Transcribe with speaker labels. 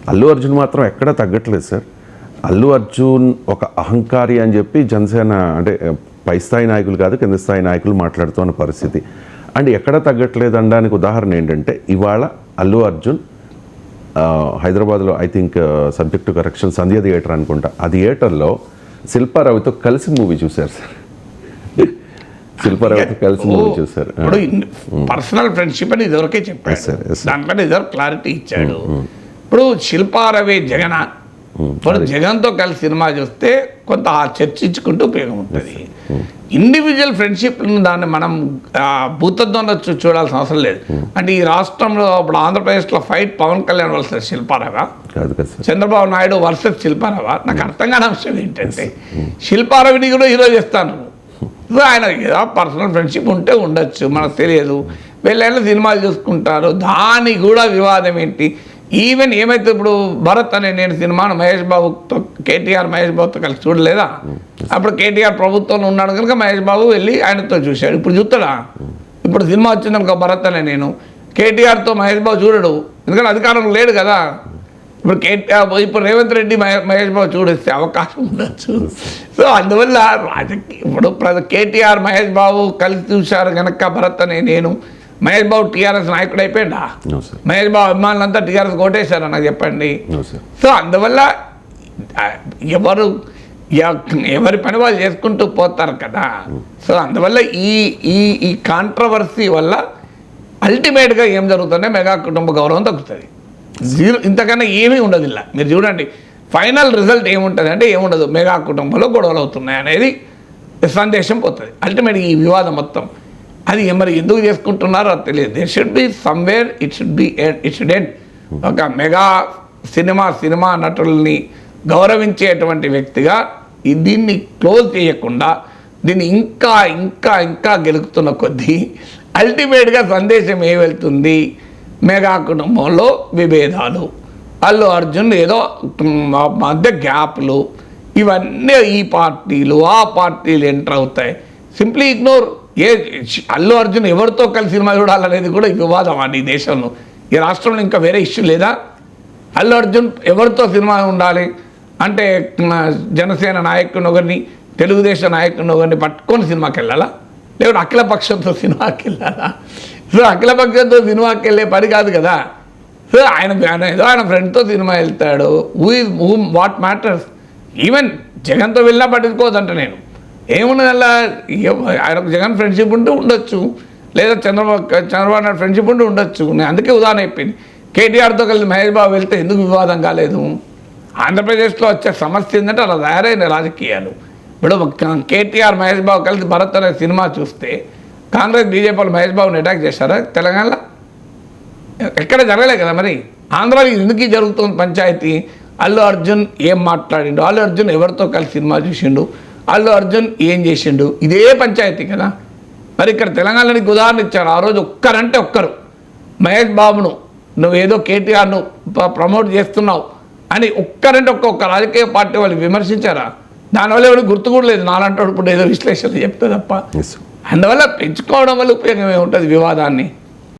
Speaker 1: అల్లు అర్జున్ మాత్రం ఎక్కడా తగ్గట్లేదు సార్. అల్లు అర్జున్ ఒక అహంకారి అని చెప్పి జనసేన అంటే పై స్థాయి నాయకులు కాదు కింద స్థాయి నాయకులు మాట్లాడుతున్న పరిస్థితి. అండ్ ఎక్కడ తగ్గట్లేదు అనడానికి ఉదాహరణ ఏంటంటే ఇవాళ అల్లు అర్జున్ హైదరాబాద్లో I think subject to correction Sandhya theatre అనుకుంటా, ఆ థియేటర్లో శిల్పారావుతో కలిసి మూవీ చూశారు సార్. శిల్పారావుతో కలిసి మూవీ చూశారు.
Speaker 2: ఇప్పుడు పర్సనల్ ఫ్రెండ్షిప్ అని ఇదివరకే చెప్పాడు, దాంట్లో ఇదివరకు క్లారిటీ ఇచ్చాడు. ఇప్పుడు శిల్పారవి జగన్ ఇప్పుడు జగన్తో కలిసి సినిమా చూస్తే కొంత చర్చించుకుంటూ ఉపయోగం ఉంటుంది. ఇండివిజువల్ ఫ్రెండ్షిప్లను దాన్ని మనం భూతత్వంలో చూడాల్సిన అవసరం లేదు. అంటే ఈ రాష్ట్రంలో ఇప్పుడు ఆంధ్రప్రదేశ్లో ఫైట్ పవన్ కళ్యాణ్ వర్సెస్ శిల్పారావా, చంద్రబాబు నాయుడు వర్సెస్ శిల్పారావా, నాకు అర్థం కాని అంశం ఏంటంటే శిల్పారావిని కూడా హీరో చేస్తాను. సో ఆయన ఏదో పర్సనల్ ఫ్రెండ్షిప్ ఉంటే ఉండొచ్చు, మనకు తెలియదు. వీళ్ళైనా సినిమాలు చూసుకుంటారు, దానికి కూడా వివాదం ఏంటి? ఈవెన్ ఏమైతే ఇప్పుడు భరత్ అనే నేను సినిమాను మహేష్ బాబుతో కేటీఆర్ మహేష్ బాబుతో కలిసి చూడలేదా? అప్పుడు కేటీఆర్ ప్రభుత్వంలో ఉన్నాడు కనుక మహేష్ బాబు వెళ్ళి ఆయనతో చూశాడు. ఇప్పుడు చూస్తాడా? ఇప్పుడు సినిమా వచ్చిందనుకో భరత్ అనే నేను కేటీఆర్తో మహేష్ బాబు చూడడు, ఎందుకంటే అధికారంలో లేడు కదా. ఇప్పుడు రేవంత్ రెడ్డి మహేష్ బాబు చూడేస్తే అవకాశం ఉండొచ్చు. సో అందువల్ల ఇప్పుడు కేటీఆర్ మహేష్ బాబు కలిసి చూశారు కనుక భరత్ అనే నేను మహేష్ బాబు టీఆర్ఎస్ నాయకుడు అయిపోయిందా? మహేష్ బాబు అభిమానులంతా టీఆర్ఎస్ కోటేశారా నాకు చెప్పండి. సో అందువల్ల ఎవరి పని వాళ్ళు చేసుకుంటూ పోతారు కదా. సో అందువల్ల ఈ కాంట్రవర్సీ వల్ల అల్టిమేట్గా ఏం జరుగుతుందంటే మెగా కుటుంబ గౌరవం తగ్గుతుంది. ఇంతకన్నా ఏమీ ఉండదు. ఇలా మీరు చూడండి ఫైనల్ రిజల్ట్ ఏముంటుంది అంటే ఏముండదు, మెగా కుటుంబంలో గొడవలు అవుతున్నాయి అనేది సందేశం పోతుంది. అల్టిమేట్గా ఈ వివాదం మొత్తం అది మరి ఎందుకు చేసుకుంటున్నారో అది తెలియదు. They should be somewhere, it should end. ఒక మెగా సినిమా నటుల్ని గౌరవించేటువంటి వ్యక్తిగా దీన్ని క్లోజ్ చేయకుండా దీన్ని ఇంకా ఇంకా ఇంకా గెలుపుతున్న కొద్దీ అల్టిమేట్గా సందేశం ఏ వెళ్తుంది? మెగా కుటుంబంలో విభేదాలు, అల్లు అర్జున్ ఏదో మధ్య గ్యాప్లు, ఇవన్నీ ఈ పార్టీలు ఆ పార్టీలు ఎంటర్ అవుతాయి. Simply ignore. అల్లు అర్జున్ ఎవరితో కలిసి సినిమా చూడాలనేది కూడా వివాదం అండి ఈ దేశంలో. ఈ రాష్ట్రంలో ఇంకా వేరే ఇష్యూ లేదా? అల్లు అర్జున్ ఎవరితో సినిమా ఉండాలి అంటే జనసేన నాయకుని ఒకరిని తెలుగుదేశం నాయకుని ఒకరిని పట్టుకొని సినిమాకి వెళ్ళాలా, లేకపోతే అఖిలపక్షంతో సినిమాకి వెళ్ళాలా? సో అఖిలపక్షంతో సినిమాకి వెళ్ళే పని కాదు కదా. సో ఆయన ఫ్రెండ్తో సినిమా వెళ్తాడు. What matters? ఈవెన్ జగన్తో వెళ్ళినా పట్టించుకోవద్దంట నేను. ఏమున్నది అలా? ఆయనకు జగన్ ఫ్రెండ్షిప్ ఉంటూ ఉండొచ్చు, లేదా చంద్రబాబు నాయుడు ఫ్రెండ్షిప్ ఉంటూ ఉండొచ్చు. నేను అందుకే ఉదాహరణ చెప్పింది. కేటీఆర్తో కలిసి మహేష్ బాబు వెళ్తే ఎందుకు వివాదం కాలేదు? ఆంధ్రప్రదేశ్లో వచ్చే సమస్య ఏంటంటే అలా తయారైన రాజకీయాలు. ఇప్పుడు కేటీఆర్ మహేష్ బాబు కలిసి భరత్ అనే సినిమా చూస్తే కాంగ్రెస్ బీజేపీలు మహేష్ బాబుని అటాక్ చేశారా? తెలంగాణలో ఎక్కడ జరగలే కదా. మరి ఆంధ్రాలో ఎందుకు జరుగుతుంది పంచాయతీ? అల్లు అర్జున్ ఏం మాట్లాడిండు, అల్లు అర్జున్ ఎవరితో కలిసి సినిమా చూసిండు, అల్లు అర్జున్ ఏం చేసిండు, ఇదే పంచాయతీ కదా. మరి ఇక్కడ తెలంగాణకి ఉదాహరణ ఇచ్చారు. ఆ రోజు ఒక్కరంటే ఒక్కరు మహేష్ బాబును నువ్వు ఏదో కేటీఆర్ను ప్రమోట్ చేస్తున్నావు అని ఒక్కరంటే ఒక్క రాజకీయ పార్టీ వాళ్ళు విమర్శించారా? దానివల్ల ఎవరు గుర్తు కూడా లేదు. నాలంటాడు ఇప్పుడు ఏదో విశ్లేషణ చెప్తే తప్ప. అందువల్ల పెంచుకోవడం వల్ల ఉపయోగం ఏముంటుంది వివాదాన్ని?